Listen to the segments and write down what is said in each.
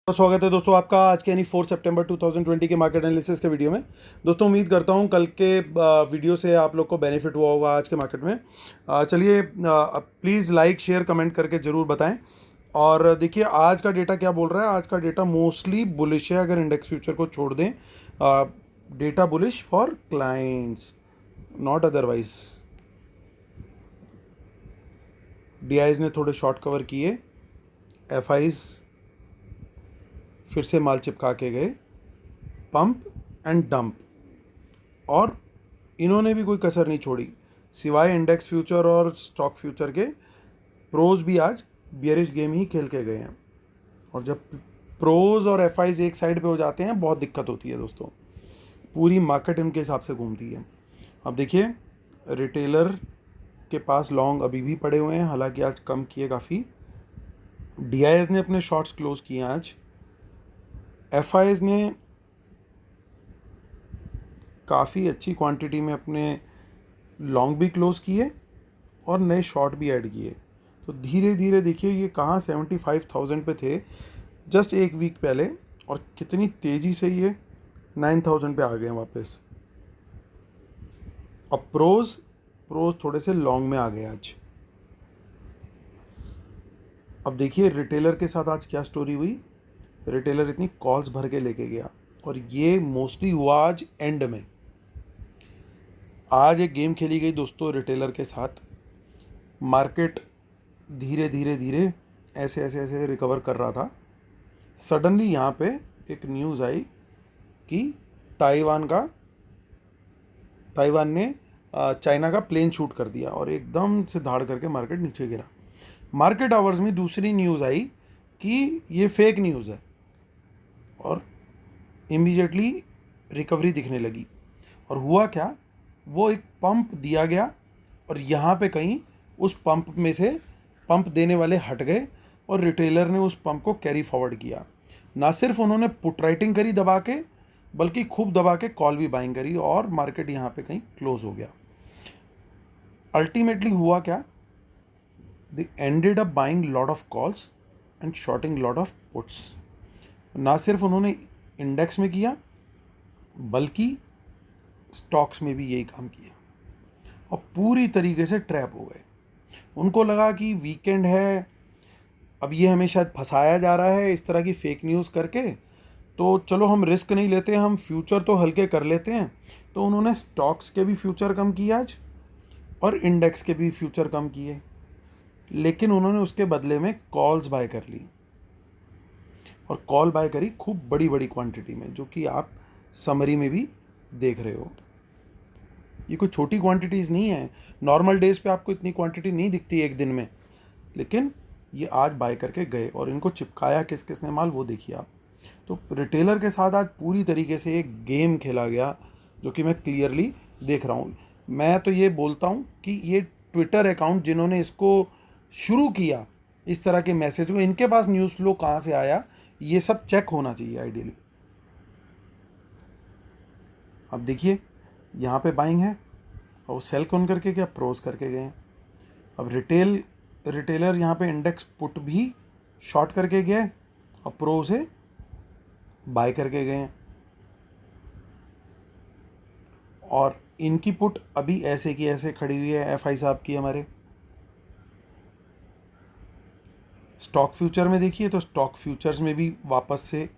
स्वागत है दोस्तों आपका आज के यानी 4 सितंबर 2020 के मार्केट एनालिसिस के वीडियो में। दोस्तों उम्मीद करता हूं कल के वीडियो से आप लोग को बेनिफिट हुआ होगा आज के मार्केट में। चलिए प्लीज़ लाइक शेयर कमेंट करके ज़रूर बताएं। और देखिए आज का डेटा क्या बोल रहा है। आज का डेटा मोस्टली बुलिश है अगर इंडेक्स फ्यूचर को छोड़ दें। Data bullish for clients not otherwise. DIs ने थोड़े शॉर्ट कवर किए, एफआईज फिर से माल चिपका के गए, पंप एंड डंप, और इन्होंने भी कोई कसर नहीं छोड़ी सिवाय इंडेक्स फ्यूचर और स्टॉक फ्यूचर के। प्रोज भी आज बियरिश गेम ही खेल के गए हैं, और जब प्रोज और एफआईज एक साइड पे हो जाते हैं बहुत दिक्कत होती है दोस्तों। पूरी मार्केट इनके हिसाब से घूमती है। अब देखिए रिटेलर के पास लॉन्ग अभी भी पड़े हुए हैं, हालांकि आज कम किए काफ़ी। डीआईएस ने अपने शॉर्ट्स क्लोज किए आज। एफआईज ने काफ़ी अच्छी क्वांटिटी में अपने लॉन्ग भी क्लोज किए और नए शॉर्ट भी ऐड किए। तो धीरे धीरे देखिए ये कहाँ 75,000 पे थे जस्ट एक वीक पहले, और कितनी तेज़ी से ये 9,000 पे आ गए हैं वापस। अब प्रोज थोड़े से लॉन्ग में आ गए आज। अब देखिए रिटेलर के साथ आज क्या स्टोरी हुई। रिटेलर इतनी कॉल्स भर के लेके गया, और ये मोस्टली हुआ आज एंड में। आज एक गेम खेली गई दोस्तों रिटेलर के साथ। मार्केट धीरे धीरे धीरे ऐसे ऐसे ऐसे रिकवर कर रहा था। सडनली यहाँ पे एक न्यूज़ आई कि ताइवान ने चाइना का प्लेन शूट कर दिया, और एकदम से धाड़ करके मार्केट नीचे गिरा। मार्केट आवर्स में दूसरी न्यूज़ आई कि ये फेक न्यूज़ है, और इमीडिएटली रिकवरी दिखने लगी। और हुआ क्या, वो एक पंप दिया गया, और यहाँ पे कहीं उस पंप में से पंप देने वाले हट गए, और रिटेलर ने उस पंप को कैरी फॉरवर्ड किया। ना सिर्फ उन्होंने पुट राइटिंग करी दबा के, बल्कि खूब दबा के कॉल भी बाइंग करी, और मार्केट यहाँ पे कहीं क्लोज हो गया। अल्टीमेटली हुआ क्या, they ended up buying lot of calls and shorting lot of puts. ना सिर्फ उन्होंने इंडेक्स में किया, बल्कि स्टॉक्स में भी यही काम किया, और पूरी तरीके से ट्रैप हो गए। उनको लगा कि वीकेंड है, अब ये हमें शायद फंसाया जा रहा है इस तरह की फेक न्यूज़ करके, तो चलो हम रिस्क नहीं लेते, हम फ्यूचर तो हल्के कर लेते हैं। तो उन्होंने स्टॉक्स के भी फ्यूचर कम किए आज, और इंडेक्स के भी फ्यूचर कम किए, लेकिन उन्होंने उसके बदले में कॉल्स बाय कर ली, और कॉल बाय करी खूब बड़ी बड़ी क्वांटिटी में, जो कि आप समरी में भी देख रहे हो। ये कोई छोटी क्वांटिटीज़ नहीं है। नॉर्मल डेज पे आपको इतनी क्वांटिटी नहीं दिखती एक दिन में, लेकिन ये आज बाय करके गए, और इनको चिपकाया किस किस ने माल वो देखिए आप। तो रिटेलर के साथ आज पूरी तरीके से एक गेम खेला गया, जो कि मैं क्लियरली देख रहा हूँ। मैं तो ये बोलता हूँ कि ये ट्विटर अकाउंट जिन्होंने इसको शुरू किया, इस तरह के मैसेज को, इनके पास न्यूज़ फ्लो कहाँ से आया, ये सब चेक होना चाहिए आइडियली। अब देखिए यहाँ पे बाइंग है, और वो सेल कौन करके गया, प्रोज करके गए हैं। अब रिटेलर यहाँ पे इंडेक्स पुट भी शॉर्ट करके गया है, और प्रो से बाय करके गए हैं, और इनकी पुट अभी ऐसे की ऐसे खड़ी हुई है एफआई साहब की हमारे। स्टॉक फ्यूचर में देखिए, तो स्टॉक फ्यूचर्स में भी वापस से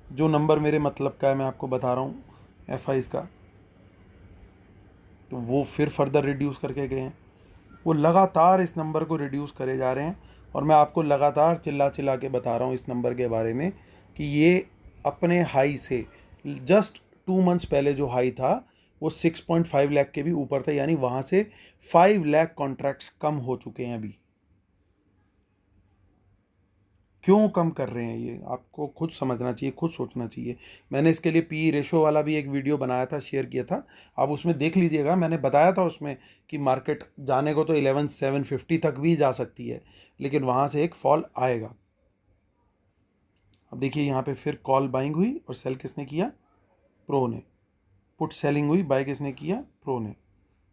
जो नंबर मेरे मतलब का है मैं आपको बता रहा हूँ एफआईज का, तो वो फिर फर्दर रिड्यूस करके गए हैं। वो लगातार इस नंबर को रिड्यूस करे जा रहे हैं, और मैं आपको लगातार चिल्ला चिल्ला के बता रहा हूँ इस नंबर के बारे में कि ये अपने हाई से जस्ट 2 मंथ्स पहले जो हाई था वो 6.5 लाख के भी ऊपर था, यानी वहाँ से 5 लाख कॉन्ट्रैक्ट्स कम हो चुके हैं अभी। क्यों कम कर रहे हैं ये आपको खुद समझना चाहिए, खुद सोचना चाहिए। मैंने इसके लिए पी रेशो वाला भी एक वीडियो बनाया था, शेयर किया था, आप उसमें देख लीजिएगा। मैंने बताया था उसमें कि मार्केट जाने को तो 11,750 तक भी जा सकती है, लेकिन वहाँ से एक फॉल आएगा। अब देखिए यहाँ पे फिर कॉल बाइंग हुई, और सेल किसने किया, प्रो ने। पुट सेलिंग हुई, बाय किसने किया, प्रो ने।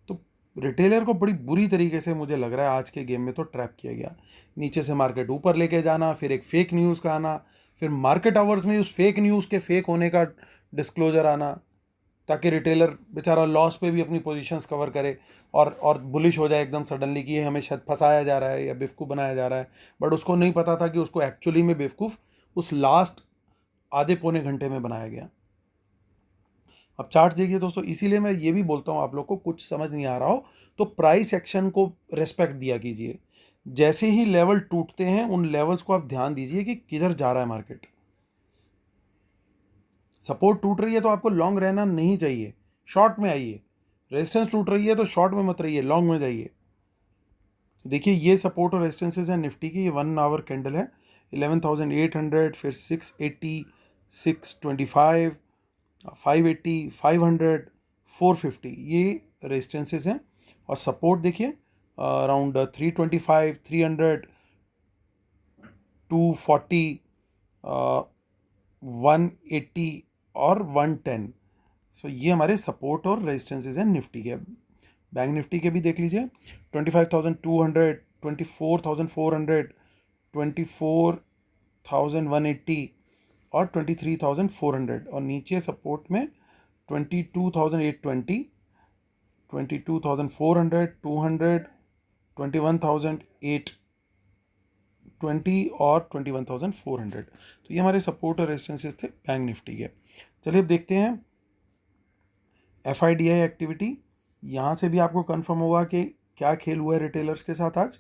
तो रिटेलर को बड़ी बुरी तरीके से मुझे लग रहा है आज के गेम में तो ट्रैप किया गया। नीचे से मार्केट ऊपर लेके जाना, फिर एक फेक न्यूज़ का आना, फिर मार्केट आवर्स में उस फेक न्यूज़ के फेक होने का डिस्क्लोजर आना, ताकि रिटेलर बेचारा लॉस पे भी अपनी पोजीशंस कवर करे और बुलिश हो जाए एकदम सडनली कि ये हमें शायद फंसाया जा रहा है या बेवकूफ़ बनाया जा रहा है। बट उसको नहीं पता था कि उसको एक्चुअली में बेवकूफ़ उस लास्ट आधे पौने घंटे में बनाया गया। अब चार्ट देखिए दोस्तों, इसीलिए मैं ये भी बोलता हूँ आप लोग को कुछ समझ नहीं आ रहा हो तो प्राइस एक्शन को रेस्पेक्ट दिया कीजिए। जैसे ही लेवल टूटते हैं उन लेवल्स को आप ध्यान दीजिए कि किधर जा रहा है मार्केट। सपोर्ट टूट रही है तो आपको लॉन्ग रहना नहीं चाहिए, शॉर्ट में आइए। रेजिस्टेंस टूट रही है तो शॉर्ट में मत रहिए, लॉन्ग में जाइए। तो देखिए ये सपोर्ट और रेजिस्टेंसेस हैं निफ्टी की। ये 1 आवर कैंडल है 11,800, फिर 680, 625, 580, 500, 450, ये रेजिस्टेंसेस हैं। और सपोर्ट देखिए अराउंड 325, 300, 240, 180 और 110। सो ये हमारे सपोर्ट और रेजिस्टेंसेस हैं निफ्टी के। बैंक निफ्टी के भी देख लीजिए 25,200, 24,400, 24,180 और 23,400। और नीचे सपोर्ट में 22,820, 22,400, 200, 21,820 और 21,400। तो ये हमारे सपोर्ट और रेजिस्टेंसेस थे बैंक निफ्टी के। चलिए अब देखते हैं FIDI एक्टिविटी। यहाँ से भी आपको कंफर्म होगा कि क्या खेल हुआ है रिटेलर्स के साथ आज।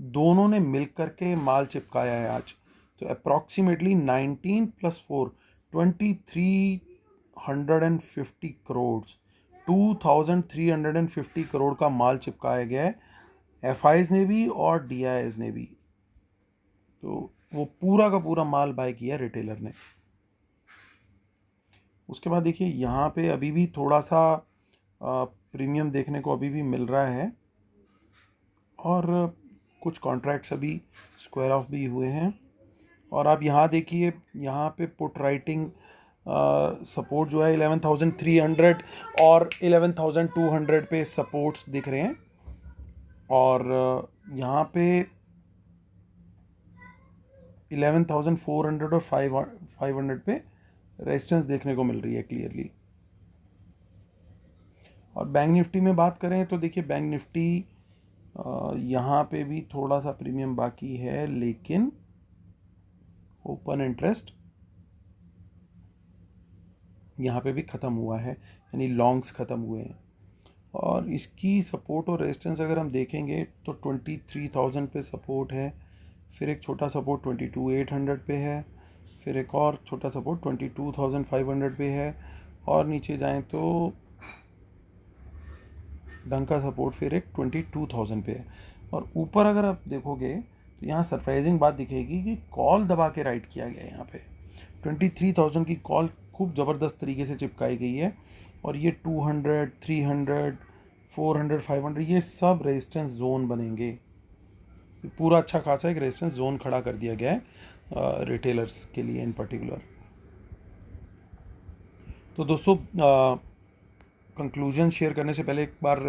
दोनों ने मिल करके माल चिपकाया है आज। तो अप्रॉक्सीमेटली 19 + 4 2350 करोड़, 2350 करोड़ का माल चिपकाया गया है FIs ने भी और DIs ने भी। तो वो पूरा का पूरा माल बाय किया रिटेलर ने। उसके बाद देखिए यहाँ पे अभी भी थोड़ा सा प्रीमियम देखने को अभी भी मिल रहा है और कुछ कॉन्ट्रैक्ट्स अभी स्क्वायर ऑफ भी हुए हैं। और आप यहाँ देखिए, यहाँ पे पुट राइटिंग सपोर्ट जो है 11,300 और 11,200 पे सपोर्ट्स दिख रहे हैं। और यहाँ पे 11,400 और 500 पे रेजिस्टेंस देखने को मिल रही है क्लियरली। और बैंक निफ्टी में बात करें तो देखिए बैंक निफ्टी यहाँ पे भी थोड़ा सा प्रीमियम बाकी है, लेकिन ओपन इंटरेस्ट यहाँ पे भी ख़त्म हुआ है, यानी लॉन्ग्स ख़त्म हुए हैं। और इसकी सपोर्ट और रेजिस्टेंस अगर हम देखेंगे तो 23,000 पे सपोर्ट है, फिर एक छोटा सपोर्ट 22,800 पे है, फिर एक और छोटा सपोर्ट 22,500 पे है, और नीचे जाएं तो ढंग का सपोर्ट फिर एक 22,000 पे है। और ऊपर अगर आप देखोगे तो यहाँ सरप्राइजिंग बात दिखेगी कि कॉल दबा के राइट किया गया है। यहाँ पे 23,000 की कॉल खूब ज़बरदस्त तरीके से चिपकाई गई है। और ये 200, 300, 400, 500 ये सब रेजिस्टेंस जोन बनेंगे। पूरा अच्छा खासा एक रेजिस्टेंस जोन खड़ा कर दिया गया है रिटेलर्स के लिए इन पर्टिकुलर। तो दोस्तों कंक्लूजन शेयर करने से पहले एक बार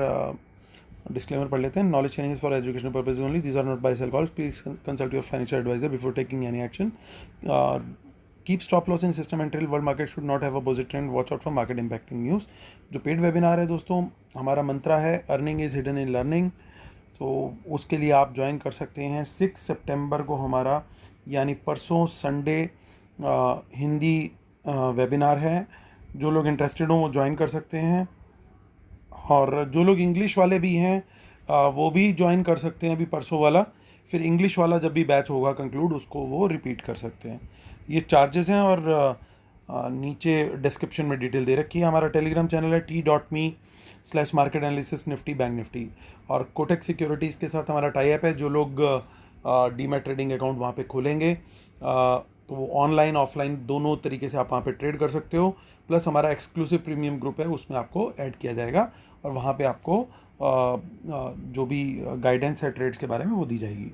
डिस्क्लेमर पढ़ लेते हैं। Knowledge sharing is for educational purpose only, these are not buy sell calls, please consult your financial advisor before taking any action. Keep stop loss in system and trail, world market should not have opposite trend, watch out for market impacting news. जो paid webinar है दोस्तों, हमारा मंत्रा है earning is hidden in learning, तो उसके लिए आप join कर सकते हैं। 6 सितंबर को हमारा यानी परसों संडे हिंदी वेबिनार है। जो लोग इंटरेस्टेड हों वो ज्वाइन कर सकते हैं, और जो लोग इंग्लिश वाले भी हैं वो भी ज्वाइन कर सकते हैं अभी परसों वाला। फिर इंग्लिश वाला जब भी बैच होगा कंक्लूड, उसको वो रिपीट कर सकते हैं। ये चार्जेस हैं, और नीचे डिस्क्रिप्शन में डिटेल दे रखी है। हमारा टेलीग्राम चैनल है t.me/market analysis Nifty bank Nifty. और कोटक सिक्योरिटीज़ के साथ हमारा टाई अप है। जो लोग डीमैट ट्रेडिंग अकाउंट वहाँ पे खोलेंगे तो वो ऑनलाइन ऑफलाइन दोनों तरीके से आप वहाँ पे ट्रेड कर सकते हो। प्लस हमारा एक्सक्लूसिव प्रीमियम ग्रुप है, उसमें आपको ऐड किया जाएगा, और वहाँ पे आपको जो भी गाइडेंस है ट्रेड्स के बारे में वो दी जाएगी।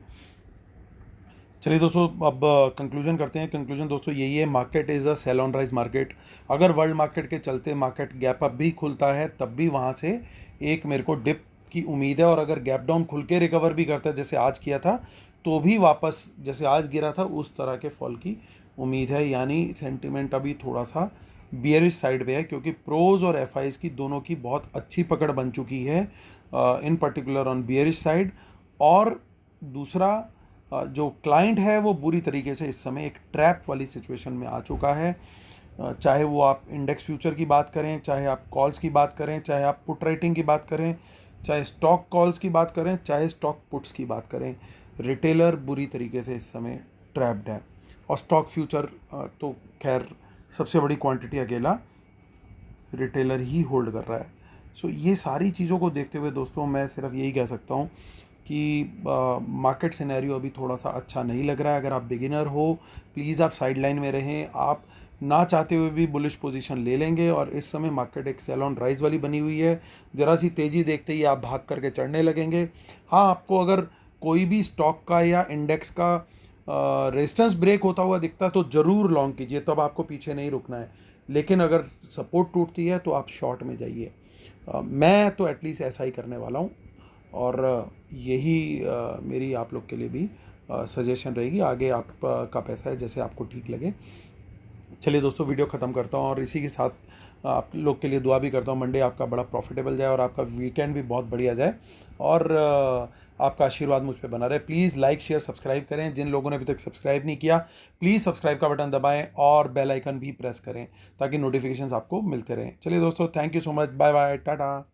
चलिए दोस्तों अब कंक्लूजन करते हैं। कंक्लूजन दोस्तों यही है, market is a sell on rise market. अगर वर्ल्ड मार्केट के चलते मार्केट गैप अप भी खुलता है तब भी वहाँ से एक मेरे को डिप की उम्मीद है। और अगर गैप डाउन खुल के रिकवर भी करता है जैसे आज किया था, तो भी वापस जैसे आज गिरा था उस तरह के फॉल की उम्मीद है, यानी सेंटिमेंट अभी थोड़ा सा बियरिश साइड पे है, क्योंकि प्रोज और एफआईज की दोनों की बहुत अच्छी पकड़ बन चुकी है, इन पर्टिकुलर ऑन बियरिश साइड। और दूसरा, जो क्लाइंट है वो बुरी तरीके से इस समय एक ट्रैप वाली सिचुएशन में आ चुका है। चाहे वो आप इंडेक्स फ्यूचर की बात करें, चाहे आप कॉल्स की बात करें, चाहे आप पुट राइटिंग की बात करें, चाहे स्टॉक कॉल्स की बात करें, चाहे स्टॉक पुट्स की बात करें, रिटेलर बुरी तरीके से इस समय ट्रैप्ड है। और स्टॉक फ्यूचर तो खैर सबसे बड़ी क्वांटिटी अकेला रिटेलर ही होल्ड कर रहा है। सो ये सारी चीज़ों को देखते हुए दोस्तों मैं सिर्फ यही कह सकता हूँ कि मार्केट सिनेरियो अभी थोड़ा सा अच्छा नहीं लग रहा है। अगर आप बिगिनर हो, प्लीज़ आप साइड लाइन में रहें। आप ना चाहते हुए भी बुलिश पोजीशन ले लेंगे, और इस समय मार्केट एक सेल ऑन राइज वाली बनी हुई है। ज़रा सी तेज़ी देखते ही आप भाग करके चढ़ने लगेंगे। हाँ, आपको अगर कोई भी स्टॉक का या इंडेक्स का रेजिस्टेंस ब्रेक होता हुआ दिखता है तो ज़रूर लॉन्ग कीजिए, तब आपको पीछे नहीं रुकना है। लेकिन अगर सपोर्ट टूटती है तो आप शॉर्ट में जाइए। मैं तो एटलीस्ट ऐसा ही करने वाला हूँ, और यही मेरी आप लोग के लिए भी सजेशन रहेगी। आगे आपका पैसा है, जैसे आपको ठीक लगे। चलिए दोस्तों, वीडियो ख़त्म करता हूँ, और इसी के साथ आप लोग के लिए दुआ भी करता हूँ मंडे आपका बड़ा प्रॉफिटेबल जाए और आपका वीकेंड भी बहुत बढ़िया जाए, और आपका आशीर्वाद मुझ पे बना रहे। प्लीज़ लाइक शेयर सब्सक्राइब करें। जिन लोगों ने अभी तक सब्सक्राइब नहीं किया, प्लीज़ सब्सक्राइब का बटन दबाएं और बेल आइकन भी प्रेस करें, ताकि नोटिफिकेशंस आपको मिलते रहें। चलिए दोस्तों, thank you so much, bye bye, Tata.